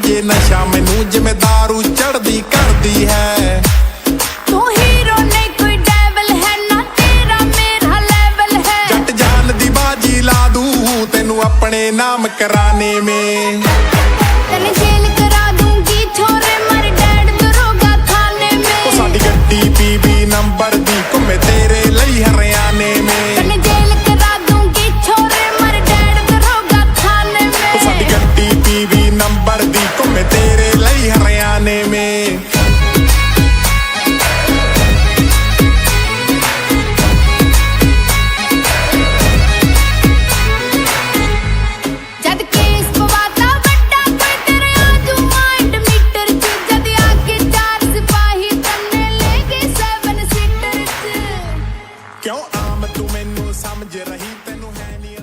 ਜੇ ਨਸ਼ਾ ਮੈਨੂੰ ਜਿਵੇਂ ਦਾਰੂ ਚੜਦੀ ਕਰਦੀ ਹੈ। ਤੂੰ ਹੀਰੋ ਨਹੀਂ ਕੋਈ ਡੈਵਲ ਹੈ ਨਾ ਤੇਰਾ ਮੇਰਾ ਲੈਵਲ ਹੈ। ਜੱਟ ਜਾਨ ਦੀ ਬਾਜੀ ਲਾ ਦੂੰ ਤੈਨੂੰ ਆਪਣੇ ਨਾਮ ਕਰਾਨੇ ਮੇ। ਤੈਨੂੰ ਜੇਲ ਕਰਾ ਦੂੰਗੀ ਛੋਰੇ ਮਰ ਡੈਡ ਦਰੋਗਾ ਥਾਨੇ ਮੇ। ਸਾਡੀ ਗੱਡੀ PB ਨੰਬਰ ਦੀ ਘੁੰਮੇ ਤੇਰੇ ਲਈ ਹਰਿਆਣੇ ਮੇ। ਤੈਨੂੰ ਜੇਲ ਕਰਾ ਦੂੰਗੀ ਛੋਰੇ ਮਰ ਡੈਡ ਦਰੋਗਾ ਥਾਨੇ ਮੇ। ਸਾਡੀ ਗੱਡੀ PB ਨੰਬਰ ਦੀ ਘੁੰਮੇ ਤੇਰੇ ਲਈ ਹਰਿਆਣੇ ਮੇ। ਜਦ ਕੇਸ ਪਵਾਤਾ ਵੱਡਾ ਕੋਈ ਤੇਰੇ ਆਜੂ ਮਾਈਂਡ ਮੀਟਰ ਚ। ਜਦ ਆ ਕੇ 4 ਸਿਪਾਹੀ ਤੰਨੇ ਲੈ ਗਏ 7 ਸੀਟਰ ਚ। ਕਿਉਂ ਆਮ ਤੂੰ ਮੈਨੂੰ ਸਮਝ ਰਹੀ ਤੈਨੂੰ ਹੈ ਨਹੀਂ